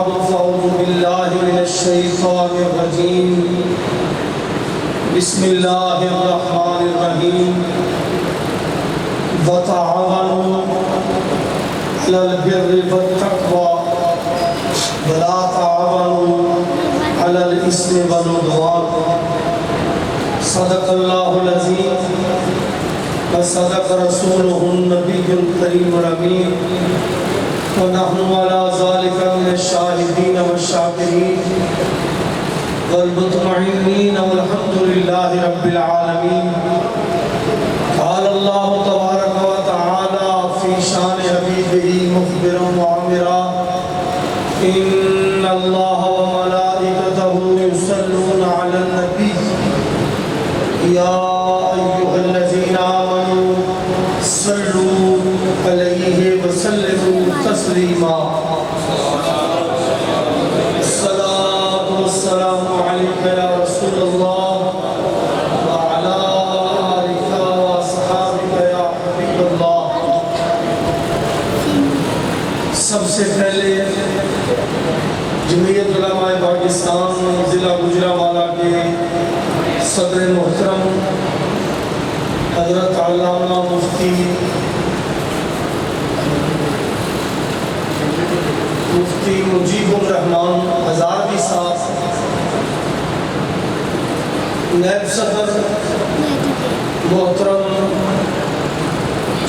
أعوذ بالله من الشيطان الرجيم بسم الله الرحمن الرحيم وتعاونوا على البر والتقوى ولا تعاونوا على الإثم والعدوان صدق الله العظيم وصدق رسوله النبي الكريم الأمين ونحن على ذلك من الشاهدين والشاكرين والمطمئنين والحمد لله رب العالمين. قال الله تبارك وتعالى في شان حبيبه مخبرا وعامرا إن الله وملائكته يصلون على النبي يا أيها الذين آمنوا صلوا عليه وسلموا تسليما. الصلاة والسلام عليك يا رسول الله وعلى آلك وأصحابك يا حبيب الله. سب سے پہلے جمعیت علماء پاکستان ضلع گجرانوالہ کے صدر محترم حضرت علامہ مفتی مجیب الرحمان ہزاروی صاحب، نائب صدر محترم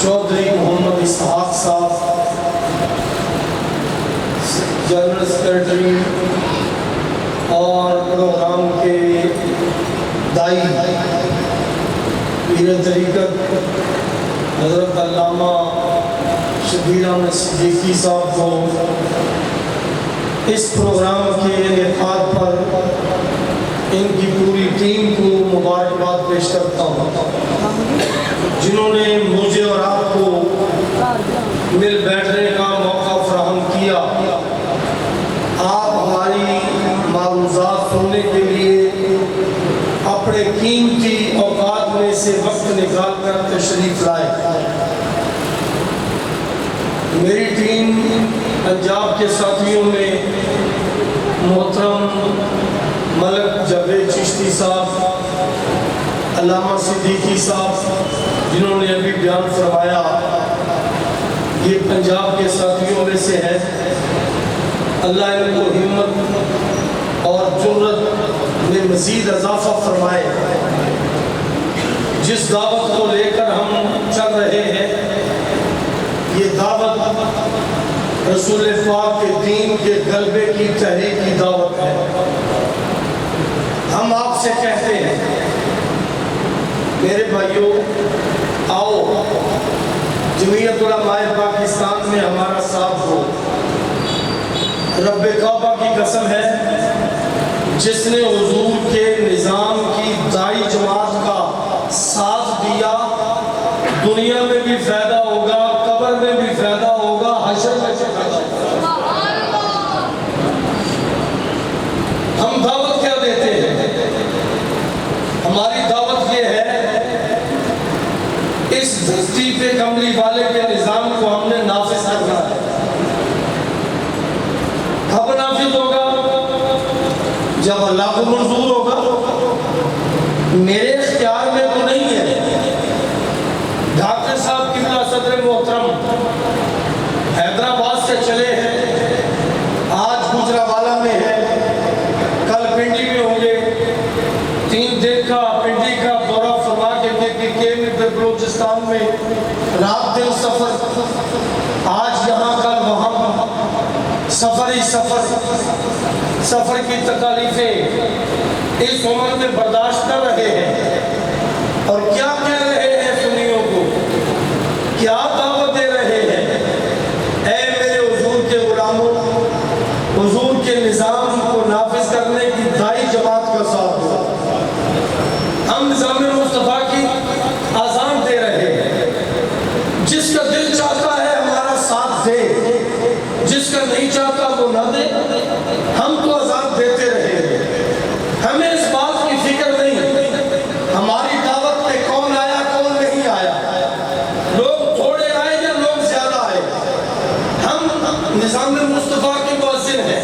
چودھری محمد اسحاق صاحب، جنرل سیکرٹری اور پروگرام کے دائی پیر طریقت حضرت علامہ شبیر احمد صدیقی صاحب کو اس پروگرام کے انعقاد پر ان کی پوری ٹیم کو مبارکباد پیش کرتا ہوں، جنہوں نے مجھے اور آپ کو مل بیٹھنے کا موقع فراہم کیا. آپ ہماری معروضات سننے کے لیے اپنے قیمتی اوقات میں سے وقت نکال کر تشریف لائے. میری ٹیم پنجاب کے ساتھیوں میں محترم ملک جاوید چشتی صاحب، علامہ صدیقی صاحب جنہوں نے ابھی بیان فرمایا، یہ پنجاب کے ساتھیوں میں سے ہے. اللہ ان کو ہمت اور جرت میں مزید اضافہ فرمائے. جس دعوت کو لے کر ہم چل رہے ہیں، یہ دعوت رسول پاک کے دین کے غلبے کی تحریک کی دعوت ہے. ہم آپ سے کہتے ہیں میرے بھائیوں، آؤ جمعیت علماء پاکستان میں ہمارا ساتھ ہو. رب کعبہ کی قسم ہے جس نے حضور کے نظام کی دائی جماعت کا ساتھ دیا، دنیا میں بھی فائدہ ہوگا، قبر میں بھی فائدہ ہوگا، حشر میں بھی فائدہ ہوگا. ہم دعوت کیا دیتے ہیں؟ ہماری دعوت یہ ہے، اس دھرتی پہ کملی والے کے نظام کو ہم نے نافذ کرنا ہے. کب نافذ ہوگا؟ جب اللہ کو منظور ہوگا. میرے اختیار میں تو نہیں ہے. ڈاکٹر صاحب قبلہ صدر محترم حیدرآباد سے چلے ہیں، آج گجرانوالہ میں ہے، کل پنڈی میں ہوں گے. 3 دن کا پنڈی کا دورہ فرما کے بلوچستان میں رات دن سفر، آج یہاں کل وہاں، سفر ہی سفر. سفر کی تکالیفیں اس عمر میں برداشت کر رہے ہیں. اور کیا کہہ رہے ہیں سنیوں کو؟ کیا دعوت دے رہے ہیں؟ اے میرے حضور کے غلاموں، حضور کے نظام کو نافذ کرنے کی دائی جماعت کا ساتھ دو. ہم نظام مصطفیٰ کی آزان دے رہے ہیں. جس کا دل چاہتا ہے ہمارا ساتھ دے، جس کا نہیں چاہتا وہ نہ دے. ہم تو آزاد دیتے رہے ہیں. ہمیں اس بات کی فکر نہیں ہماری دعوت پہ کون آیا کون نہیں آیا، لوگ تھوڑے آئے یا لوگ زیادہ آئے. ہم نظام مصطفیٰ کے مؤذن ہیں.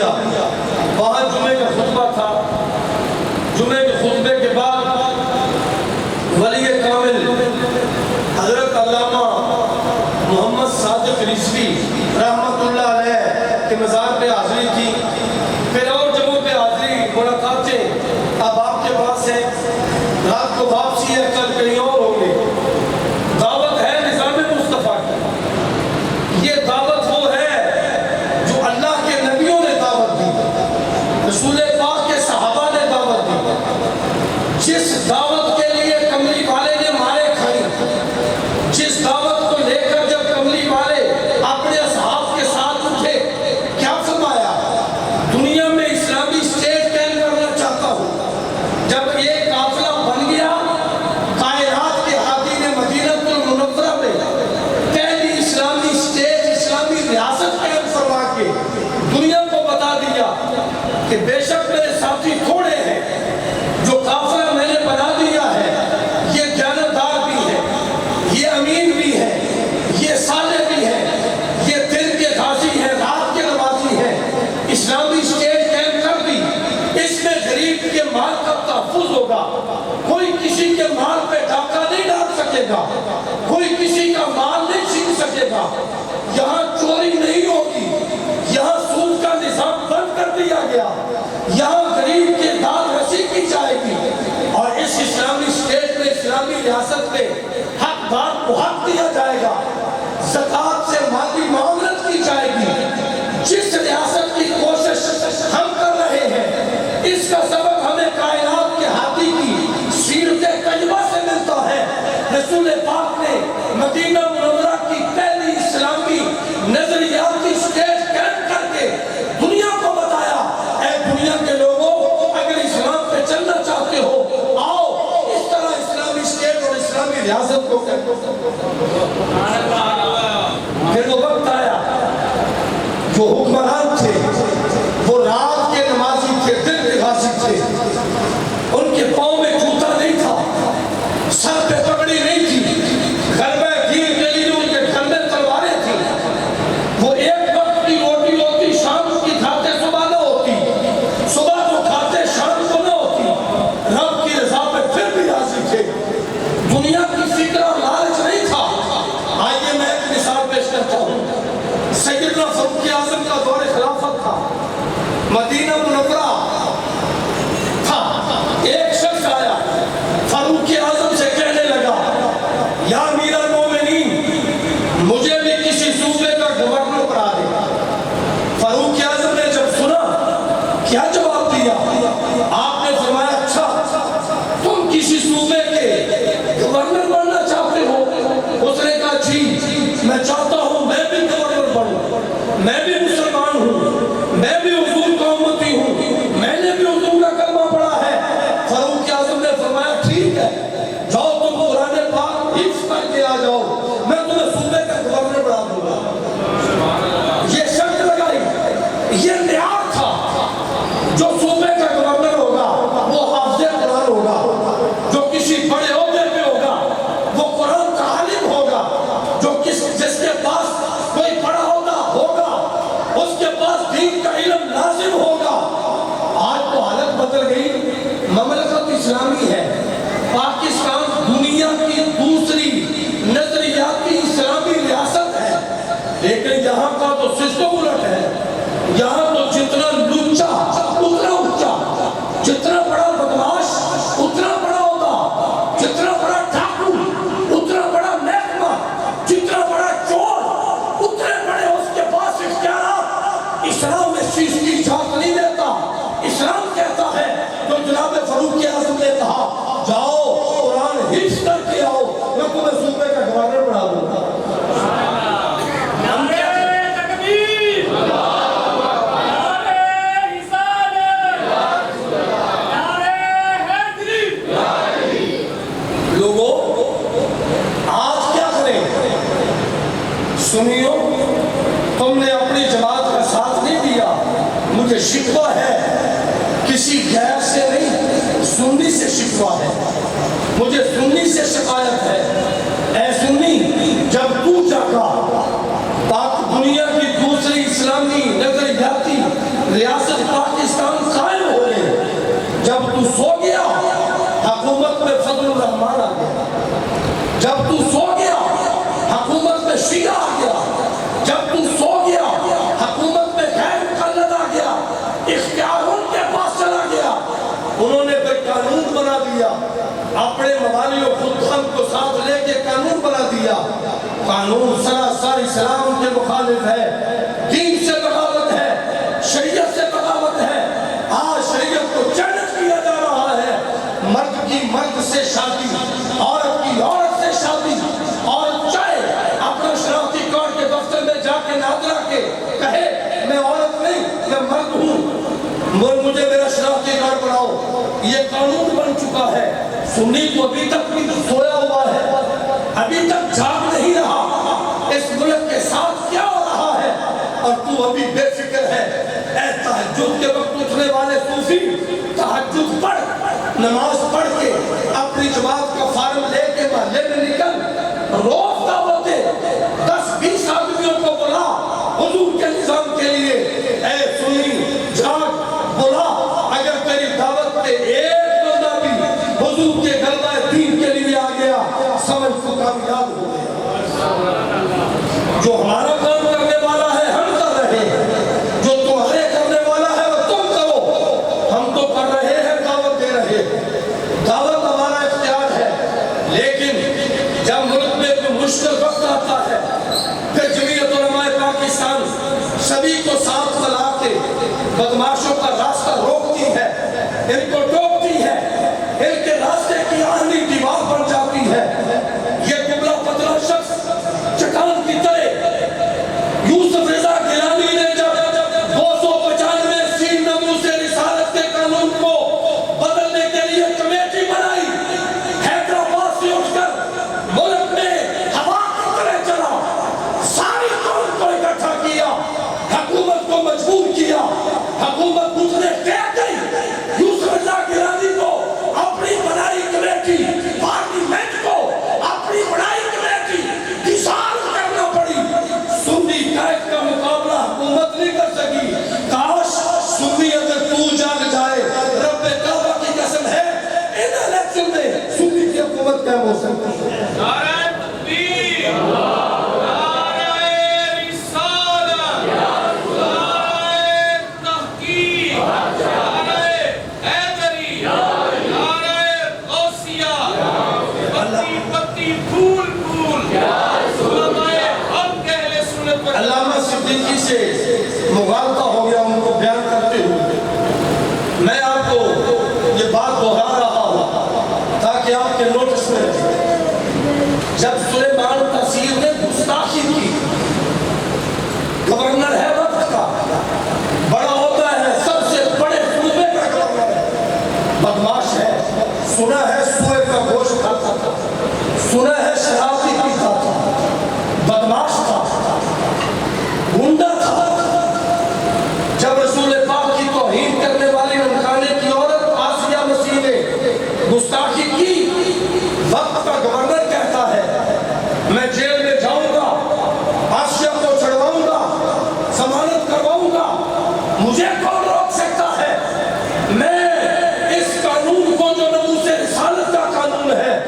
کیا، وہاں جمعے کا خطبہ تھا. جمعے کے خطبے کے بعد ولی کامل حضرت علامہ محمد صادق رضوی رحمت اللہ علیہ کے مزار پہ حاضری کی. پھر اور جگہوں پہ حاضری ملاقاتیں اب آپ کے پاس ہے. رات کو واپسی ہے، کل کہیں اور ہوں گے. دعوت ہے نظام مصطفیٰ کی. یہ دعوت وہ ہے جو اللہ کے نبیوں نے دعوت دی، رسول پاک کے صحابہ نے دعوت دی. جس دعوت کے لیے کملی والے نے مارے کھائی، جس دعوت کو لے کر جب کملی والے اپنے اصحاب کے ساتھ اٹھے، کیا فرمایا؟ دنیا میں اسلامی اسٹیٹ قائم کرنا چاہتا ہوں. جب ایک قافلہ بن گیا، کائنات کے ہادی نے مدینہ المنورہ میں پہلی اسلامی اسٹیٹ، اسلامی ریاست قائم فرما کے دنیا کو بتا دیا کہ بے شک میرے ساتھی تھوڑے ہیں، جو قافلہ میں نے بنا دیا ہے یہ دیانتدار بھی ہے، یہ امین بھی ہے، یہ صالح بھی ہے، یہ دن کے غازی ہے، رات کے نمازی ہے. اسلامی اسٹیٹ قائم کر دی. اس میں غریب کے مال کا تحفظ ہوگا. کوئی کسی کے مال پہ ڈاکہ نہیں ڈال سکے گا، کوئی کسی کا مال نہیں چھین سکے گا. یہاں چوری نہیں ہوگی، یہاں سود کا نظام بند کر دیا گیا. یہاں غریب کے داد رسی کی جائے گی، اور اس اسلامی اسٹیٹ میں، اسلامی ریاست میں حقدار کو حق دیا جائے گا. زکوٰۃ سے مالی معاملت کی جائے گی. جس ریاست کی کوشش ہم کر رہے ہیں، اس کا سبب ہمیں کائنات کے ہادی کی سیرت طیبہ سے ملتا ہے. رسول پاک نے مدینہ منورہ کی پہلی اسلامی نظریاتی اسٹیٹ قائم کر کے دنیا کو بتایا، اے دنیا کے لوگوں، اگر اسلام پہ چلنا چاہتے ہو، آؤ اس طرح اسلامی اسٹیٹ اور اسلامی ریاست کو کرو. پھر وہ وقت آیا، جو حکمران تھے وہ رات کے نمازی تھے، دن کے غازی تھے. ان کے پاؤں میں جوتا نہیں تھا، سر پہ پگڑی نہیں تھی، گھر میں گھیر کے لیے ان کے گھر میں تلواریں تھیں. وہ ایک وقت کی روٹی ہوتی، شام کی کھاتے، صبح نہ ہوتی، صبح کو کھاتے، شام کو نہ ہوتی. رب کی رضا پہ پھر بھی راضی تھے. دنیا کی فکر اور لالچ نہیں تھا. آئیے میں ایک مثال پیش کرتا ہوں. سیدنا فاروق اعظم کا دور خلافت تھا، مدینہ منورہ تھا. ایک شخص آیا، فاروق اعظم سے کہنے لگا، یا امیر المومنین، مجھے بھی کسی صوبے کا گورنر بنا دے. فاروق اعظم نے جب سنا، کیا جواب دیا؟ آپ نے فرمایا، اچھا تم کسی صوبے کے گورنر بننا چاہتے ہو؟ اس نے کہا، جی میں چاہتا ہوں میں بھی گورنر بنوں. میں بھی مسلمان ہوں، میں بھی حضور کا امتی ہوں، میں نے بھی حضور کا کلمہ پڑھا ہے. فاروق اعظم نے فرمایا، ٹھیک ہے، جاؤ تم قرآن پاک حفظ کر کے آ جاؤ، میں تمہیں صوبے کا گورنر بنا دوں گا. یہ شرط لگائی. یہ معیار تھا. جو صوبے کا گورنر ہوگا وہ حافظ قرآن ہوگا، جو کسی بڑے عہدے پہ ہوگا وہ قرآن کا عالم ہوگا، جو جس کے پاس کوئی بڑا عہدہ ہوگا اس کے پاس دین کا علم لازم ہوگا. آج تو حالت بدل گئی. مملکت اسلامی ہے، پاکستان دنیا کی دوسری نظریاتی اسلامی ریاست ہے، لیکن یہاں کا تو سسٹم الٹ ہے. یہاں تو جتنا لچا اتنا اونچا، جتنا بڑا بدماش اتنا بڑا ہوگا، جتنا بڑا ڈاکو اتنا بڑا محکمہ، جتنا بڑا چور اتنے بڑے اس کے پاس اختیارات. اسلام میں چیز کی جھانک نہیں دیتا. اسلام کہتا ہے جو جناب فاروق اعظم نے کہا، جاؤ قرآن حفظ کر کے آؤ، میں تمہیں صوبے کا گورنر بنا دوں گا. سنیو، تم نے اپنی جماعت کا ساتھ نہیں دیا. مجھے شکوہ ہے کسی غیر سے نہیں، سنی سے شکوہ ہے. مجھے سنی سے شکایت ہے. اے سنی، جب تو جاگا پاک دنیا کی دوسری اسلامی نظریاتی ریاست تو سو گیا حکومت میں فضل الرحمان آ گیا، جب تو سو گیا حکومت میں شیعہ آ گیا، جب تو سو گیا حکومت میں غیر مقلد آ گیا، اختیار ان کے پاس چلا گیا۔ انہوں نے پھر قانون بنا دیا، اپنے موالی و خدام کو ساتھ لے کے قانون بنا دیا۔ قانون سراسر اسلام کے مخالف ہے، دین سے بغاوت ہے، شریعت سے بغاوت ہے۔ آج شریعت کو چیلنج کیا جا رہا ہے، مرد کی مرد سے شادی، عورت کی عورت سے شادی، عورت چاہے اپنا شناختی کارڈ کے دفتر میں جا کے نادرا کے کہے میں عورت نہیں میں مرد ہوں، مجھے میرا شناختی کارڈ بناؤ۔ یہ قانون بن چکا ہے۔ سنی تو ابھی تک بھی سویا ہوا ہے، ابھی تک جاگ نہیں رہا اس ملک کے ساتھ کیا ہو رہا ہے، اور تو ابھی بے فکر ہے۔ اے تہجد کے وقت اٹھنے والے صوفی، تہجد پڑھ، نماز پڑھ کے اپنی جماعت کا فارم لے کے محلے میں نکل، روز دعوت دے، 10-20 آدمیوں کو بلا حضور کے نظام کے لیے۔ اے سنی جاگ، بلا، اگر تیری دعوت پہ ایک بندہ بھی حضور کے غلبہ دین کے لیے آ گیا، سمجھ کو کامیاب ہو گیا۔ جو ہمارا کام کرنے والا ہے ہم کر رہے ہیں، جو تمہارے کرنے والا ہے وہ تم کرو، ہم تو کر رہے ہیں، دعوت دے رہے ہیں، دعوت ہمارا اختیار ہے۔ لیکن جب ملک میں کوئی مشکل وقت آتا ہے، پھر جمعیت علماء پاکستان سبھی کو ساتھ ملا کے بدماشوں کا راستہ روکتی ہے، ان کو ٹوکتی ہے، ان کے راستے کی آہنی دیوار بن جاتی ہے۔ یہ دبلا پتلا شخص چٹان کی طرح یوسف رضا گیلانی نے جب 295 سین ناموس رسالت کے قانون کو بدلنے کے لیے کمیٹی بنائی، حیدرآباد سے اٹھ کر ملک میں ہوا کی طرح چلا، ساری قوم کو اکٹھا کیا، حکومت کو مجبور کیا، حکومت دوسرے ٹیک گئی، یوسف رضا گیلانی کو اپنی بنائی کمیٹی، پارلیمنٹ کو اپنی بنائی کمیٹی ڈسالو کرنا پڑی۔ سنی قائد کا مقابلہ حکومت نہیں کر سکی۔ کاش سنی اگر تو جاگ جائے، رب کعبہ کی قسم ہے ان الیکشن میں سنی کی حکومت قائم ہو سکتی ہے۔ نعرہ تکبیر، نعرہ رسالت، نعرہ تحقیق، نعرہ حیدری، نعرہ غوثیہ، بتی بتی پھول پھول، علماء حق اہل سنت والجماعت۔ علامہ صدیقی سے مغالطہ ہو گیا ان کو بیان کرتے ہوئے، میں آپ کو یہ بات دہرا رہا ہوں تاکہ آپ کے نوٹس میں رہے۔ جب سلیمان تحصیل نے گستاخی کی، گورنر ہے وقت کا، بڑا ہوتا ہے سب سے بڑے صوبے کا گورنر ہے، بدماش ہے، سنا ہے سوئے کا گوشت کھاتا تھا، سنا ہے شراب بھی پیتا تھا، بدماش تھا، گنڈا تھا۔ جب رسول پاک کی توہین کرنے والی نمکانے کی عورت آسیہ مسیح نے گستاخی کی، وقت کا گورنر کہتا ہے میں جیل میں جاؤں گا، آسیہ کو چھڑواؤں گا، ضمانت کرواؤں گا، مجھے کون روک سکتا ہے؟ میں اس قانون کو جو ناموس رسالت کا قانون ہے،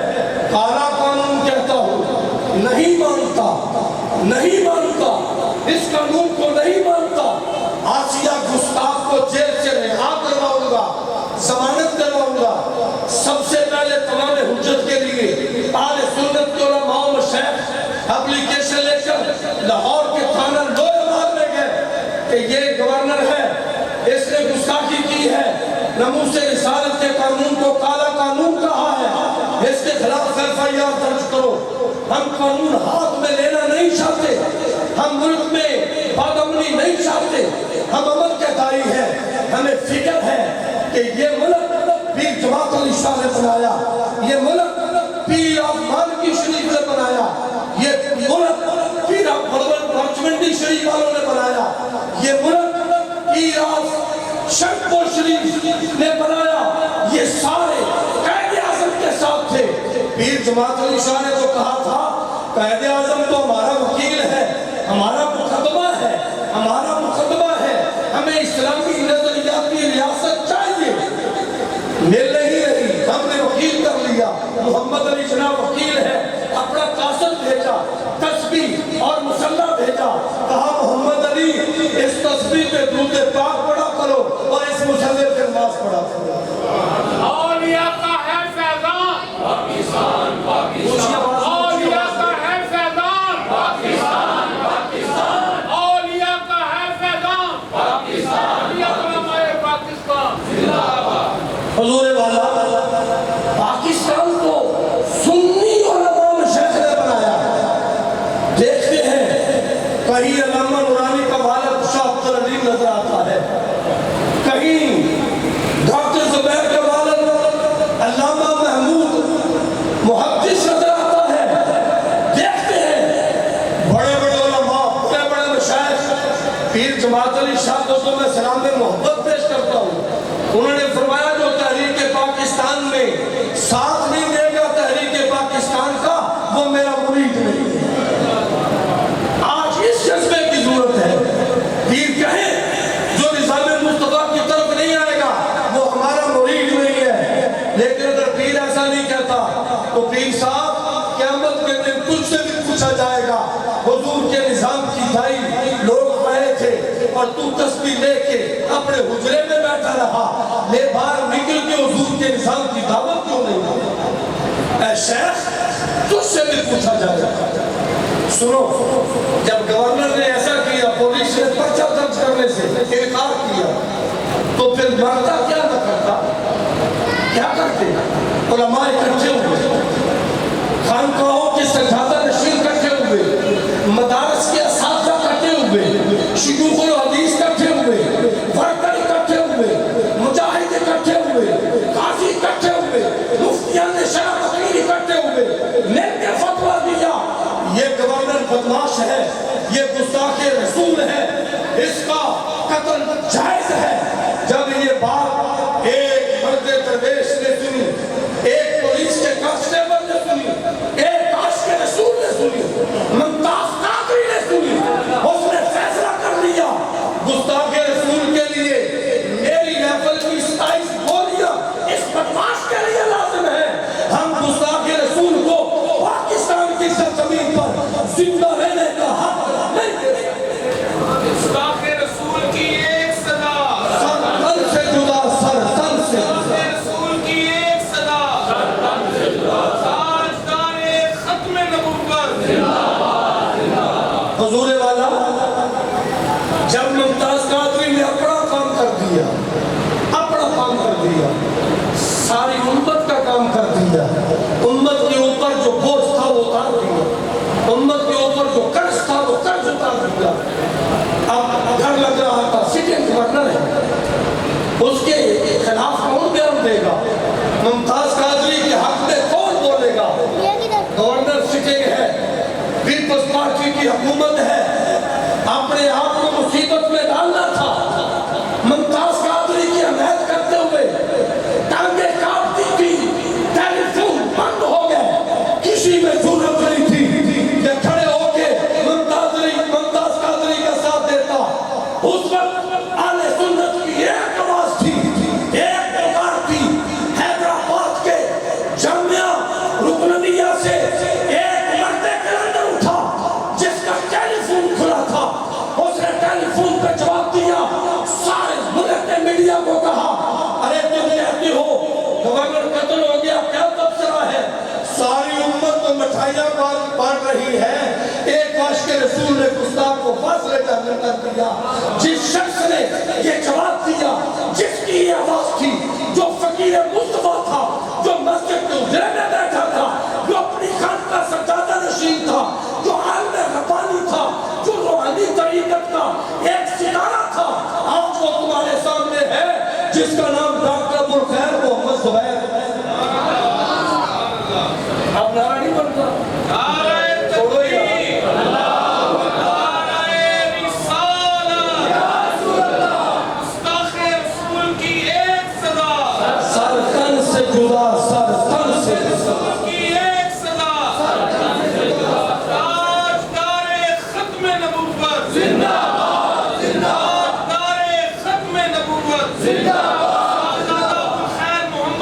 کالا قانون کہتا ہوں، نہیں مانتا، نہیں مانتا، اس قانون کو نہیں مانتا۔ آسیہ گستاخ کو جیل سے رہا کرواؤں گا، ضمانت کرواؤں گا۔ سب سے پہلے تمام حجت کے لیے اہل سنت کے علماء و مشائخ اپلیکیشن لے کر لاہور کے تھانہ لویمار میں گئے کہ یہ گورنر ہے، اس نے گستاخی کی ہے، ناموس رسالت کے قانون کو کالا قانون کہا ہے، اس کے خلاف FIR درج کرو۔ ہم قانون ہاتھ میں لینا نہیں چاہتے، ہم ملک میں بادامنی نہیں چاہتے، ہم امن کے دائی ہیں۔ ہمیں فکر ہے کہ یہ ملک پیر جماعت علی شاہ نے بنایا، یہ ملک پیر آف مالکی شریف نے بنایا، یہ ملک پیر آف برچمنڈی شریف والوں نے بنایا، یہ ملک پیر آف شنکپور شریف نے بنایا۔ یہ سارے قائد اعظم کے ساتھ تھے۔ پیر جماعت علی شاہ نے تو کہا تھا قائد اعظم تو ہمارا وکیل ہے، ہمارا مقدمہ ہے، ہمارا مقدمہ ہے، ہمیں اسلامی نظریات کی ریاست چاہیے۔ مل نہیں رہی، ہم نے وکیل کر لیا، محمد علی جناب وکیل ہے، اپنا قاصد بھیجا، تسبیح اور مسلح بھیجا، کہا محمد علی اس تسبیح پہ درود پاک پڑھا کرو اور اس مسلح پہ نماز پڑھا کرو۔ اولیاء کا ہے فیضان پاکستان، اولیاء کا ہے فیضان پاکستان، اولیاء کا ہے فیضان پاکستان، علماء پاکستان زندہ باد۔ حضور والا پاکستان کو سنی علماء مشائخ نے بنایا۔ دیکھتے ہیں کہیں علامہ نورانی کا والد شاہ عبد العلیم نظر آتا ہے، کہیں ڈاکٹر زبیر کا والد علامہ محمود محدث نظر آتا ہے۔ دیکھتے ہیں بڑے بڑے علماء، بڑے بڑے مشائخ، پیر جماعت علی شاہ کو تو میں سلام میں محبت پیش کرتا ہوں، انہوں نے فرمایا جو تحریک پاکستان میں ساتھ نہیں دے گا تحریک پاکستان کا وہ میرا مرید نہیں ہے۔ آج اس جذبے کی ضرورت ہے، پیر کہیں جو نظام مصطفیٰ کی طرف نہیں آئے گا وہ ہمارا مرید نہیں ہے، لیکن اگر پیر ایسا نہیں کہتا تو پیر صاحب قیامت کے دن تجھ سے بھی پوچھا جائے گا، حضور کے نظام کی دھائی لوگ آئے تھے اور تو تسبیح لے کے اپنے حجرے میں بیٹھا رہا، لے باہر نکل کے حضور کے نظام کی دعوت کیوں نہیں دی؟ اے شیخ تجھ سے بھی پوچھا جائے گا۔ سنو، جب گورنر نے ایسا کیا، پولیس نے پرچہ درج کرنے سے انکار کیا، تو پھر مرتا کیا نہ کرتا؟ کیا کرتے؟ علماء اکٹھے ہوئے، خانقاہوں کے سجادہ نشین اکٹھے ہوئے، مدارس کے اساتذہ اکٹھے ہوئے، شیوخ الحدیث اکٹھے ہوئے، ورکر اکٹھے ہوئے، مجاہد اکٹھے ہوئے، قاضی اکٹھے ہوئے، مفتیان شرع فقیر اکٹھے ہوئے، مل کے فتویٰ دیا یہ گورنر بدماش ہے، یہ گستاخ رسول ہے، اس کا قتل جائز ہے۔ جب یہ بات ایک مرد درویش نے سنی، ایک پولیس کے کانسٹیبل نے سنی، ایک عاشق رسول نے سنی، ممتاز قادری نے سنی، اس نے فیصلہ کر لیا گستاخ رسول کے لیے میری محفل کی 27 گولیاں اس بدماش کے لیے لازم ہے۔ ہم گستاخ رسول کو پاکستان کی سرزمین پر زندہ رہنے کا حق نہیں دے سکتے۔ گستاخ رسول کی ایک صدا، سر تن سے جدا، سر تن سے گستاخ رسول کی ایک صدا، تاجدار ختم نبوت حضور والا جب ممتاز قادری نے اپنا کام کر دیا، اپنا کام کر دیا، ساری امت کا کام کر دیا، امت کے اوپر جو بوجھ تھا وہ اتار دیا، امت کے اوپر جو قرض تھا وہ قرض اتار دیا، اب ڈر لگ رہا تھا سٹنگ گورنر ہے، اس کے خلاف کون بیان دے گا، ممتاز قادری کے حق میں کون بولے گا؟ گورنر سٹنگ ہے، پیپلز پارٹی کی حکومت ہے، اپنے آپ کو مصیبت میں ڈالنا تھا۔ ممتاز قادری کی حمایت کرتے ہوئے ٹانگیں کاٹتی تھی، ٹیلی فون بند ہو گئے، کسی میں ضرورت نہیں تھی کہ کھڑے ہو کے ممتاز قادری کا ساتھ دیتا۔ اس وقت اہل سنت کی ایک آواز تھی، ایک پکار تھی، حیدرآباد کے جامعہ رکنیہ سے ایک مرد کلندر اٹھا جس کا ٹیلی فون کھلا تھا، اس نے ٹیلی فون پہ جواب دیا، سارے ملک نے میڈیا کو کہا ارے تم کہتے ہو گورنر قتل ہو گیا، کیا تبصرہ ہے؟ ساری امت تو مٹھائیاں بانٹ رہی ہے، ایک عاشق رسول نے گستاخ کو فاصلے جانے کر دیا۔ جس شخص نے یہ جواب دیا، جس کی یہ آواز تھی، جو فقیر مصطفیٰ تھا، جو مسجد کے اجرے میں بیٹھا تھا، جو اپنی خان کا سجادہ نشین تھا، جو عالم ربانی تھا، جو روحانی طریقت کا ایک ستارہ تھا، آج وہ تمہارے سامنے ہے، جس کا نام ڈاکٹر ابوالخیر محمد زبیر ہے۔ اب نعرہ نہیں بنتا، نعرہ تکبیر، نعرہ رسالت، گستاخ رسول کی ایک صدا، سر تن سے جدا، سر تن سے جدا، رسول کی ایک صدا، تاجدار ختم نبوت زندہ باد، تاجدار ختم نبوت زندہ باد، خیر محمد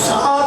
7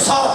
7,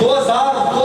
2002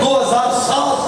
2007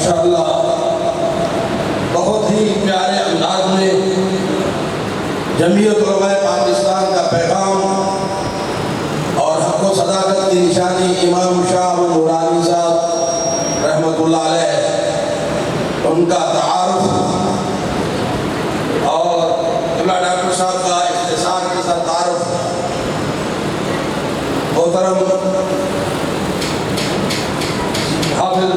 ماشاءاللہ بہت ہی پیارے انداز میں جمعیت علماء پاکستان کا پیغام اور حق و صداقت کی نشانی امام شاہ نورانی صاحب رحمۃ اللہ علیہ ان کا تعارف اور قبلہ ڈاکٹر صاحب کا اختصار کے ساتھ تعارف محترم حافظ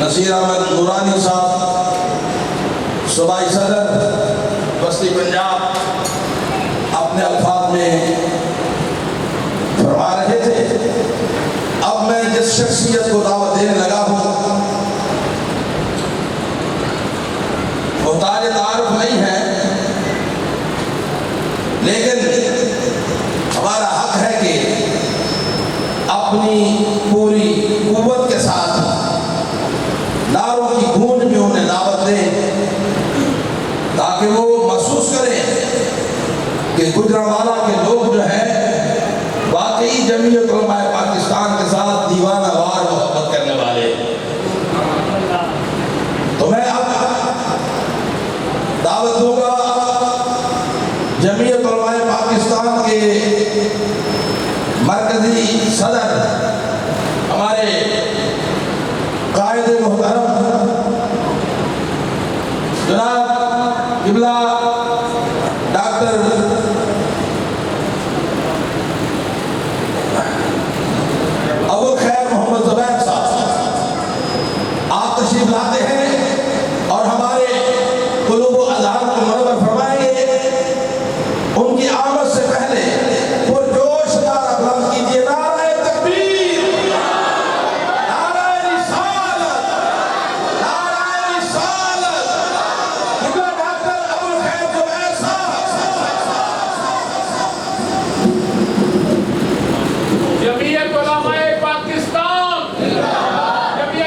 نصیر احمد نورانی صاحب صوبائی صدر بستی پنجاب اپنے الفاظ میں فرما رہے تھے. اب میں جس شخصیت کو دعوت دینے لگا ہوں محتاج تعارف نہیں ہے، لیکن ہمارا حق ہے کہ اپنی پوری قوت کے ساتھ نعروں کی گونج میں انہیں دعوت دیں تاکہ وہ محسوس کریں کہ گجرانوالہ کے لوگ جو ہیں واقعی جمعیت علماء پاکستان کے ساتھ دیوانہ وار محبت کرنے والے. تو میں اب دعوت دوں گا جمعیت علماء پاکستان کے مرکزی صدر ہمارے قائد محترم جناب قبلہ ڈاکٹر ابو خیر محمد زبیر صاحب آپ تشریف لاتے ہیں اور ہمارے قلوب و اذہان کو منور فرمائیں گے. ان کی آمد سے پہلے پرجوش نعرہ بلند کیجیے نعرہ تکبیر، نعرہ رسالت، نعرہ رسالت. قبلہ ڈاکٹر ابو خیر زبیر صاحب. جمعیت علماء